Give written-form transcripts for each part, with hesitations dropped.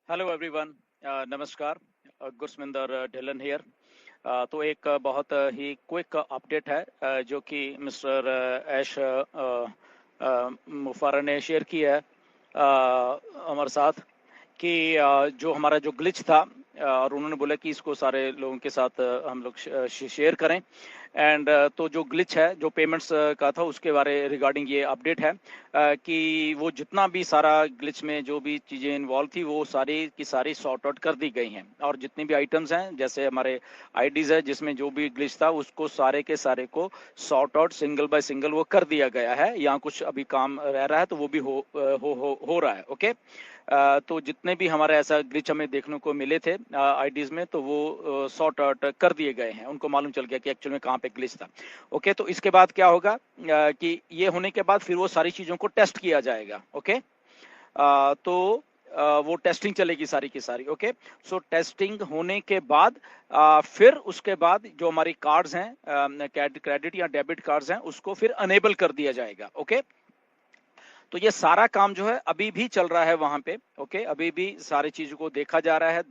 Hello everyone, नमस्कार। गुरसमिंदर Dhillon here. तो एक बहुत ही क्विक अपडेट है जो कि मिस्टर ऐश मुफारा ने शेयर किया है हमारे साथ कि जो हमारा जो ग्लिच था और उन्होंने बोला कि इसको सारे लोगों के साथ हम लोग शेयर करें। एंड तो जो ग्लिच है जो पेमेंट्स का था उसके बारे रिगार्डिंग ये अपडेट है कि वो जितना भी सारा ग्लिच में जो भी चीज़ें इन्वॉल्व थी वो सारी की सारी सॉर्ट आउट कर दी गई हैं, और जितनी भी आइटम्स हैं जैसे हमारे आईडीज है जिसमें जो भी ग्लिच था उसको सारे के सारे को sort out single by single वो कर दिया गया है। यहाँ कुछ अभी काम रह रहा है तो वो भी हो रहा है। ओके। तो जितने भी हमारे ऐसा ग्लिच हमें देखने को मिले थे आईडीज में तो वो सॉर्ट आउट कर दिए गए हैं, उनको मालूम चल गया कि एक्चुअल में कहाँ पे ग्लिच था। ओके, तो इसके बाद क्या होगा कि ये होने के बाद फिर वो सारी चीज़ों को टेस्ट किया जाएगा। ओके। तो वो टेस्टिंग चलेगी सारी की सारी। ओके। सो टेस्टिंग होने के बाद फिर उसके बाद जो हमारी कार्ड्स हैं क्रेडिट या डेबिट कार्ड्स हैं उसको फिर अनेबल कर दिया जाएगा। ओके। तो ये सारा काम जो है अभी भी चल रहा है वहां पे। ओके, अभी भी सारी चीजों को देखा जा रहा है,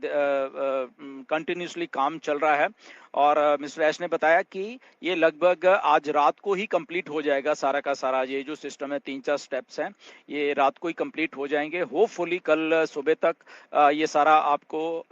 कंटिन्यूसली काम चल रहा है। और मिस्टर ऐश ने बताया कि ये लगभग आज रात को ही कंप्लीट हो जाएगा सारा का सारा। ये जो सिस्टम है 3-4 स्टेप्स हैं ये रात को ही कंप्लीट हो जाएंगे। होपफुली कल सुबह तक ये सारा आपको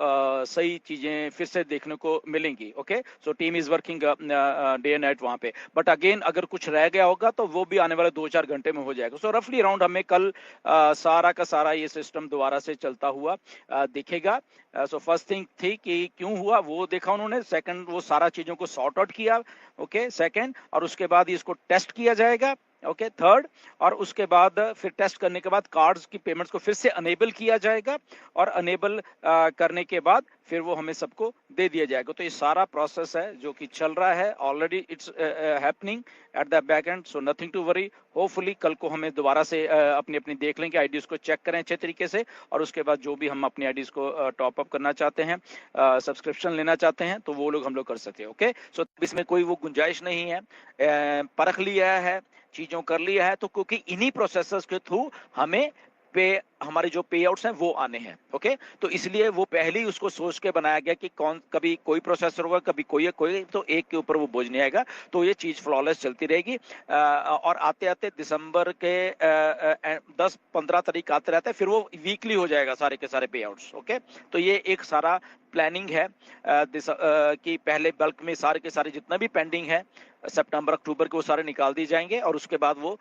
सही चीजें फिर से देखने को मिलेंगी। Okay, so team is working day and night वहां पे। बट अगेन अगर कुछ रह गया होगा तो वो भी आने वाले 2-4 घंटे में हो जाएगा। सो रफली अराउंड हमें कल सारा का सारा ये सिस्टम दोबारा से चलता हुआ दिखेगा। सो फर्स्ट थिंग थी कि क्यों हुआ वो देखा उन्होंने, सेकंड वो सारा चीजों को सॉर्ट आउट किया। ओके, सेकंड, और उसके बाद इसको टेस्ट किया जाएगा। ओके, थर्ड, और उसके बाद फिर टेस्ट करने के बाद कार्ड्स की पेमेंट्स को फिर से अनेबल किया जाएगा, और अनेबल करने के बाद फिर वो हमें सबको दे दिया जाएगा। तो ये सारा प्रोसेस है जो कि चल रहा है already, it's happening at the back end, so nothing to worry. Hopefully कल को हमें दोबारा से अपनी अपनी देख लें कि आईडीज को चेक करें अच्छे तरीके से, और उसके बाद जो भी हम अपनी आईडीज को टॉप अप करना चाहते हैं, सब्सक्रिप्शन लेना चाहते हैं तो वो लोग हम लोग कर सकते हैं। ओके, सो इसमें कोई वो गुंजाइश नहीं है। परख लिया है, चीजों कर लिया है, तो क्योंकि इन्हीं प्रोसेसर्स के थ्रू हमें पे हमारे जो पे आउट्स हैं वो आने हैं। ओके, तो इसलिए वो पहले ही उसको सोच के बनाया गया कि कौन कभी कोई प्रोसेसर होगा कभी कोई, तो एक के ऊपर वो बोझ नहीं आएगा। तो ये चीज फ्लॉलेस चलती रहेगी। और आते आते दिसंबर के 10-15 तारीख आते रहते हैं, फिर वो वीकली हो जाएगा सारे के सारे पे आउट्स। ओके, तो ये एक सारा प्लानिंग है कि पहले बल्क में सारे के सारे जितना भी पेंडिंग है सितंबर अक्टूबर के वो सारे निकाल दिए जाएंगे, और उसके बाद वो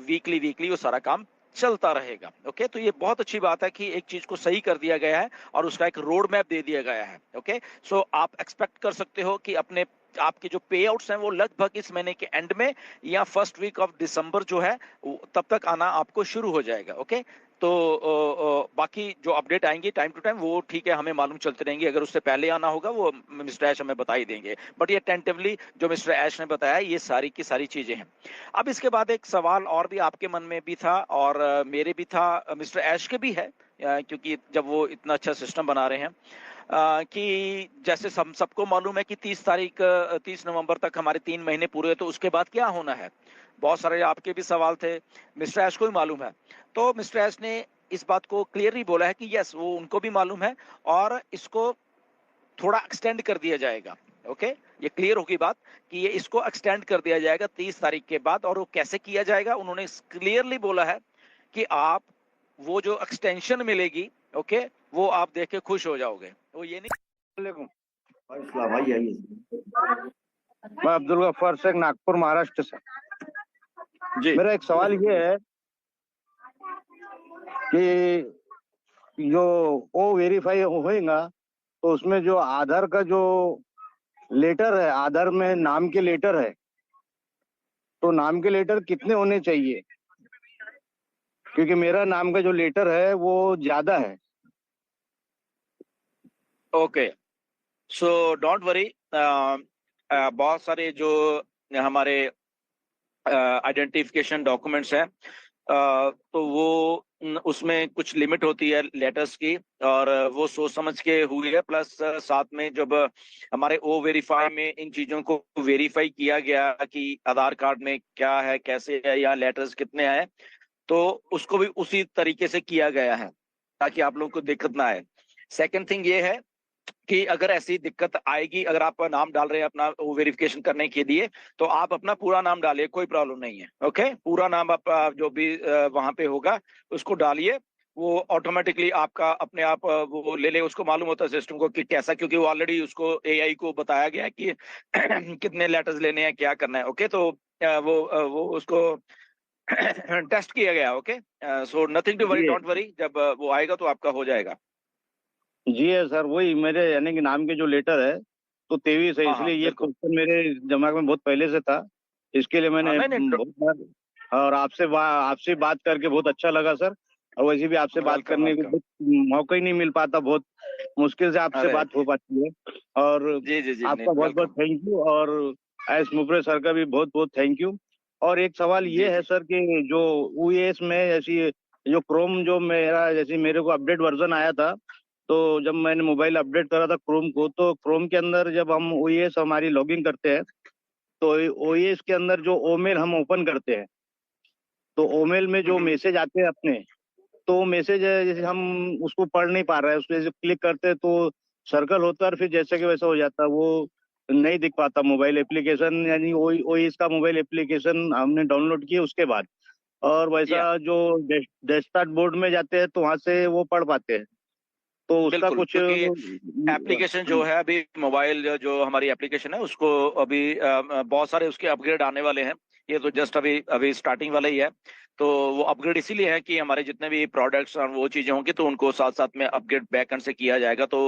वीकली वो सारा काम चलता रहेगा। ओके, तो ये बहुत अच्छी बात है कि एक चीज को सही कर दिया गया है और उसका एक रोड मैप दे दिया गया है। ओके, सो आप एक्सपेक्ट कर सकते हो कि अपने आपके जो पे आउट्स हैं वो लगभग इस महीने के एंड में या फर्स्ट वीक ऑफ दिसंबर जो है तब तक आना आपको शुरू हो जाएगा। ओके, तो बाकी जो अपडेट आएंगी टाइम टू टाइम वो ठीक है, हमें मालूम चलते रहेंगे। अगर उससे पहले आना होगा वो मिस्टर ऐश हमें बता ही देंगे, बट ये टेंटिवली जो मिस्टर ऐश ने बताया ये सारी की सारी चीजें हैं। अब इसके बाद एक सवाल और भी आपके मन में भी था और मेरे भी था, मिस्टर ऐश के भी है, क्योंकि जब वो इतना अच्छा सिस्टम बना रहे हैं कि जैसे हम सबको मालूम है कि 30 नवंबर तक हमारे 3 महीने पूरे, तो उसके बाद क्या होना है। बहुत सारे आपके भी सवाल थे, मिस्टर ऐश को भी मालूम है। तो मिस्टर ऐश ने इस बात को क्लियरली बोला है कि यस वो उनको भी मालूम है और इसको थोड़ा एक्सटेंड कर दिया जाएगा। ओके, ये क्लियर होगी बात कि ये इसको एक्सटेंड कर दिया जाएगा 30 तारीख के बाद। और वो कैसे किया जाएगा उन्होंने क्लियरली बोला है कि आप वो जो एक्सटेंशन मिलेगी, ओके, वो आप देख के खुश हो जाओगे। वो ये नहीं। भाई आइए, मैं अब्दुल गफ्फार शेख, नागपुर, महाराष्ट्र से। जी, मेरा एक सवाल ये है कि जो वो वेरीफाई होएगा तो उसमें जो आधार का जो लेटर है, आधार में नाम के लेटर है, तो नाम के लेटर कितने होने चाहिए? क्योंकि मेरा नाम का जो लेटर है वो ज्यादा है। Okay, so don't worry. बहुत सारे जो हमारे आइडेंटिफिकेशन डॉक्यूमेंट्स हैं तो वो उसमें कुछ लिमिट होती है लेटर्स की, और वो सोच समझ के हुई है। प्लस साथ में जब हमारे ओ वेरीफाई में इन चीजों को वेरीफाई किया गया कि आधार कार्ड में क्या है कैसे है या लेटर्स कितने हैं, तो उसको भी उसी तरीके से किया गया है ताकि आप लोगों को दिक्कत ना आए। सेकंड थिंग ये है कि अगर ऐसी दिक्कत आएगी, अगर आप नाम डाल रहे हैं अपना वेरिफिकेशन करने के लिए, तो आप अपना पूरा नाम डालिए, कोई प्रॉब्लम नहीं है। ओके, पूरा नाम आप जो भी वहां पे होगा उसको डालिए, वो ऑटोमेटिकली आपका अपने आप वो ले ले। उसको मालूम होता है सिस्टम को कि कैसा, क्योंकि वो ऑलरेडी उसको एआई को बताया गया है कि कितने लेटर्स लेने हैं, क्या करना है। ओके, तो वो उसको टेस्ट किया गया। Okay, so nothing to worry, जी डोंट वरी, जब वो आएगा तो आपका हो जाएगा। जी है सर, वही मेरे यानी कि नाम के जो लेटर है तो 23 है, हाँ हाँ इसलिए ये बिल्कुल। क्वेश्चन मेरे दिमाग में बहुत पहले से था। इसके लिए हाँ मैंने नहीं नहीं, बहुत बार, और आपसे बात करके बहुत अच्छा लगा सर। और वैसे भी आपसे बात वेलकम करने को वेलकम। मौका ही नहीं मिल पाता, बहुत मुश्किल से आपसे अरे बात हो पाती है। और जी जी जी, आपका बहुत बहुत वेलकम। थैंक यू, और एस मुफरे सर का भी बहुत बहुत थैंक यू। और एक सवाल जी ये है जी। सर कि जो ओएस में ऐसी जो क्रोम जो मेरा जैसे मेरे को अपडेट वर्जन आया था, तो जब मैंने मोबाइल अपडेट करा था क्रोम को, तो क्रोम के अंदर जब हम ओएस हमारी लॉगिन करते हैं, तो ओएस के अंदर जो ओमेल हम ओपन करते हैं, तो ओमेल में जो हम्म, मैसेज आते हैं अपने, तो मैसेज जैसे हम उसको पढ़ नहीं पा रहे हैं, उस पर क्लिक करते हैं तो सर्कल होता है और फिर जैसे कि वैसा हो जाता है, वो नहीं दिख पाता मोबाइल एप्लीकेशन, यानी ओएस का मोबाइल एप्लीकेशन हमने डाउनलोड किया उसके बाद। और वैसा या जो डेस्कटॉप बोर्ड में जाते हैं तो वहां से वो पढ़ पाते हैं, तो उसका बिल्कुल, कुछ क्योंकि एप्लीकेशन जो है अभी मोबाइल जो हमारी एप्लीकेशन है उसको अभी बहुत सारे उसके अपग्रेड आने वाले हैं। ये तो जस्ट अभी अभी स्टार्टिंग वाला ही है। तो वो अपग्रेड इसीलिए है कि हमारे जितने भी प्रोडक्ट्स और वो चीजें होंगी तो उनको साथ साथ में अपग्रेड बैकएंड से किया जाएगा। तो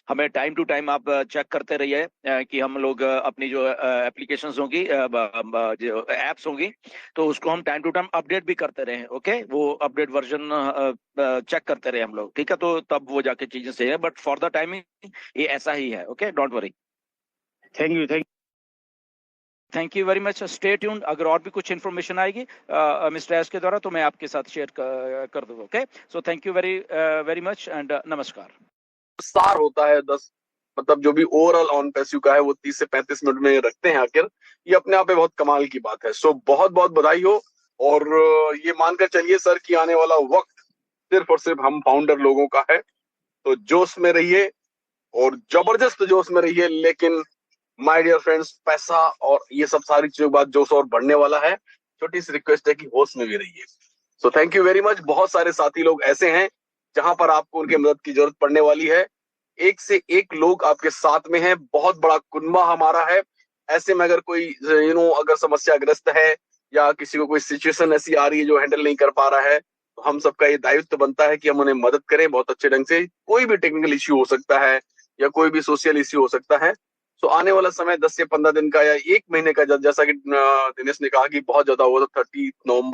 हमें टाइम टू टाइम आप चेक करते रहिए कि हम लोग अपनी जो एप्लीकेशंस होंगी, जो एप्स होंगी, तो उसको हम टाइम टू टाइम अपडेट भी करते रहे। ओके, वो अपडेट वर्जन चेक करते रहे हम लोग, ठीक है, तो तब वो जाके चीजें सही है। बट फॉर द टाइमिंग ये ऐसा ही है। Okay, don't worry. Thank you thank thank you very much, stay tuned. अगर और भी कुछ इन्फॉर्मेशन आएगी मिस्टर एस के द्वारा तो मैं आपके साथ शेयर कर दूंगा। Okay, so thank you very very much and नमस्कार। सार होता है 10, मतलब जो भी ओवरऑल ऑन पैसिव का है वो 30 से 35 मिनट में रखते हैं आखिर। ये अपने आप में बहुत कमाल की बात है। सो बहुत बहुत बधाई हो। और ये मानकर चलिए सर कि आने वाला वक्त सिर्फ और सिर्फ हम फाउंडर लोगों का है। तो जोश में रहिए और जबरदस्त जोश में रहिए, लेकिन माय डियर फ्रेंड्स, पैसा और ये सब सारी चीजों के बाद जोश और बढ़ने वाला है। छोटी सी रिक्वेस्ट है कि होश में भी रहिए। So thank you very much. बहुत सारे साथी लोग ऐसे हैं जहां पर आपको उनके मदद की जरूरत पड़ने वाली है। एक से एक लोग आपके साथ में हैं, बहुत बड़ा कुनबा हमारा है। ऐसे में अगर कोई अगर समस्याग्रस्त है या किसी को कोई सिचुएशन ऐसी आ रही है जो हैंडल नहीं कर पा रहा है, तो हम सबका ये दायित्व बनता है कि हम उन्हें मदद करें बहुत अच्छे ढंग से। कोई भी टेक्निकल इश्यू हो सकता है या कोई भी सोशल इश्यू हो सकता है। तो आने वाला समय 10 से 15 दिन का या 1 महीने का, जैसा कि दिनेश ने कहा कि बहुत ज्यादा हुआ, तो 30 नवंबर